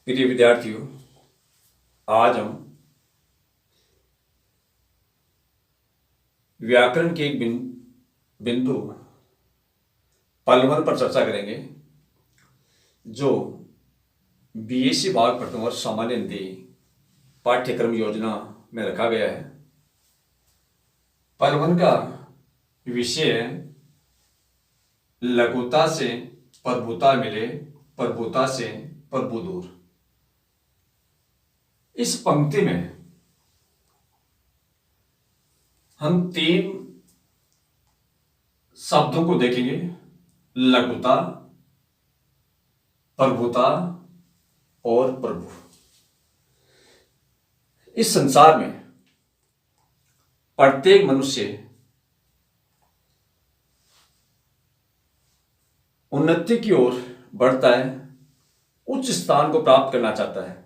प्रिय विद्यार्थियों, आज हम व्याकरण के एक बिंदु पलवन पर चर्चा करेंगे, जो बीएससी भाग प्रथम वर्ष सामान्य हिंदी पाठ्यक्रम योजना में रखा गया है। पलवन का विषय है लघुता से प्रभुता मिले, प्रभुता से प्रभु दूर। इस पंक्ति में हम 3 शब्दों को देखेंगे: लघुता, प्रभुता और प्रभु। इस संसार में प्रत्येक मनुष्य उन्नति की ओर बढ़ता है, उच्च स्थान को प्राप्त करना चाहता है,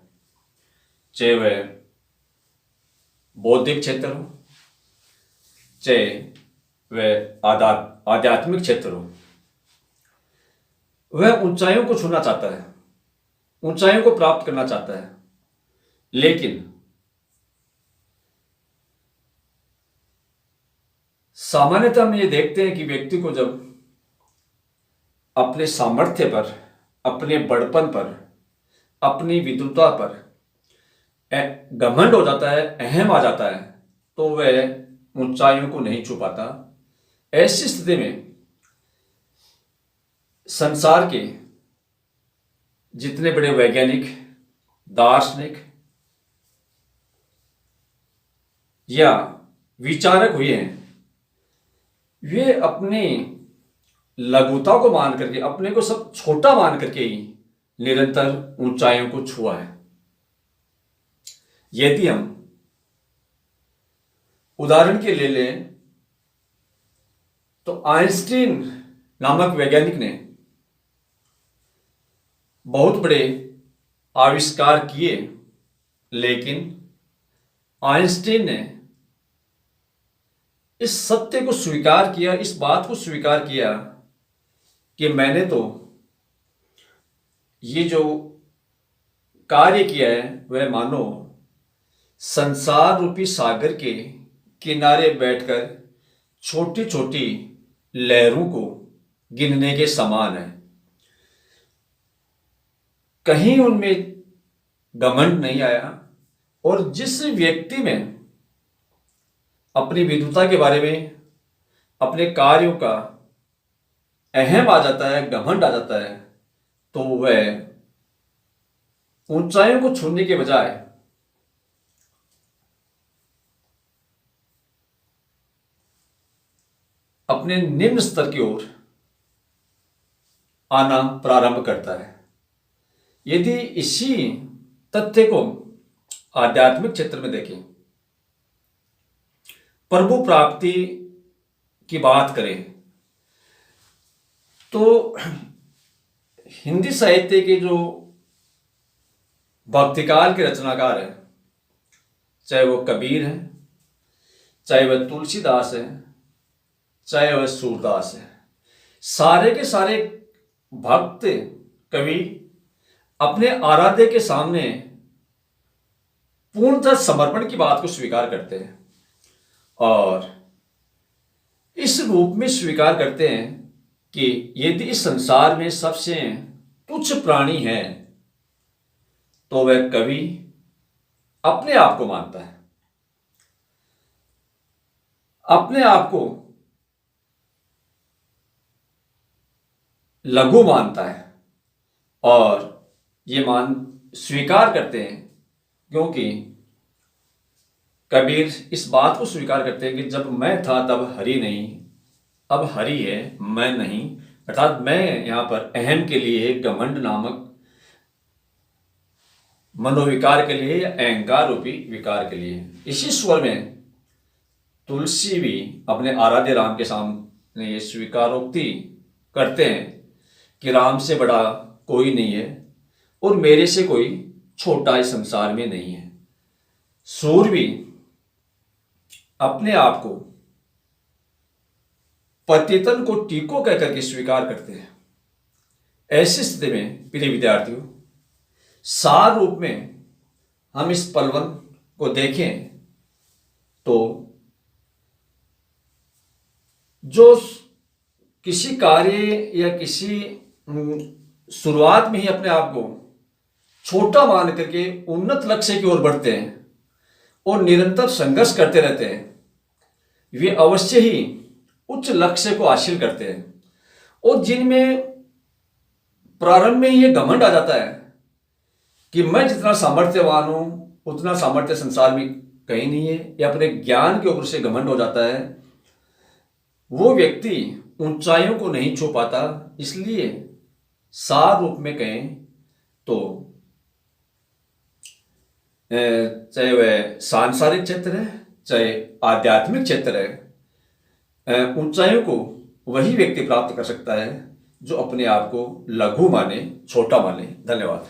चाहे वह बौद्धिक क्षेत्र हो, चाहे वह आध्यात्मिक क्षेत्र हो। वह ऊंचाइयों को छूना चाहता है, ऊंचाइयों को प्राप्त करना चाहता है, लेकिन सामान्यतः हम ये देखते हैं कि व्यक्ति को जब अपने सामर्थ्य पर, अपने बड़पन पर, अपनी विद्वता पर घमंड हो जाता है, अहम आ जाता है, तो वह ऊंचाइयों को नहीं छू पाता। ऐसी स्थिति में संसार के जितने बड़े वैज्ञानिक, दार्शनिक या विचारक हुए हैं, वे अपनी लघुता को मान करके, अपने को सब छोटा मान करके ही निरंतर ऊंचाइयों को छुआ है। यदि हम उदाहरण के लिए लें तो आइंस्टीन नामक वैज्ञानिक ने बहुत बड़े आविष्कार किए, लेकिन आइंस्टीन ने इस सत्य को स्वीकार किया, इस बात को स्वीकार किया कि मैंने तो ये जो कार्य किया है वह मानो संसार रूपी सागर के किनारे बैठकर छोटी छोटी लहरों को गिनने के समान है। कहीं उनमें घमंड नहीं आया, और जिस व्यक्ति में अपनी विद्वता के बारे में, अपने कार्यों का अहम आ जाता है, घमंड आ जाता है, तो वह ऊंचाइयों को छूने के बजाय अपने निम्न स्तर की ओर आना प्रारंभ करता है। यदि इसी तथ्य को आध्यात्मिक क्षेत्र में देखें, प्रभु प्राप्ति की बात करें, तो हिंदी साहित्य के जो भक्तिकाल के रचनाकार हैं, चाहे वो कबीर हैं, चाहे वह तुलसीदास है, चाहे वह सूरदास है, सारे के सारे भक्त कवि अपने आराध्य के सामने पूर्णतः समर्पण की बात को स्वीकार करते हैं, और इस रूप में स्वीकार करते हैं कि यदि इस संसार में सबसे तुच्छ प्राणी है तो वह कवि अपने आप को मानता है, अपने आप को लघु मानता है, और ये स्वीकार करते हैं, क्योंकि कबीर इस बात को स्वीकार करते हैं कि जब मैं था तब हरि नहीं, अब हरि है मैं नहीं। अर्थात मैं यहां पर अहम के लिए, घमंड नामक मनोविकार के लिए या अहंकार रूपी विकार के लिए। इसी स्वर में तुलसी भी अपने आराध्य राम के सामने ये स्वीकारोक्ति करते हैं कि राम से बड़ा कोई नहीं है और मेरे से कोई छोटा इस संसार में नहीं है। सूर भी अपने आप को पतितन को टीको कहकर के स्वीकार करते हैं। ऐसी स्थिति में प्रिय विद्यार्थियों, सार रूप में हम इस पलवन को देखें तो जो किसी कार्य या किसी शुरुआत में ही अपने आप को छोटा मान करके उन्नत लक्ष्य की ओर बढ़ते हैं और निरंतर संघर्ष करते रहते हैं, वे अवश्य ही उच्च लक्ष्य को हासिल करते हैं। और जिनमें प्रारंभ में ये घमंड आ जाता है कि मैं जितना सामर्थ्यवान हूं उतना सामर्थ्य संसार में कहीं नहीं है, या अपने ज्ञान के ऊपर से घमंड हो जाता है, वो व्यक्ति ऊंचाइयों को नहीं छू पाता। इसलिए सार रूप में कहें तो चाहे वह सांसारिक क्षेत्र है चाहे आध्यात्मिक क्षेत्र है, ऊंचाइयों को वही व्यक्ति प्राप्त कर सकता है जो अपने आप को लघु माने, छोटा माने। धन्यवाद।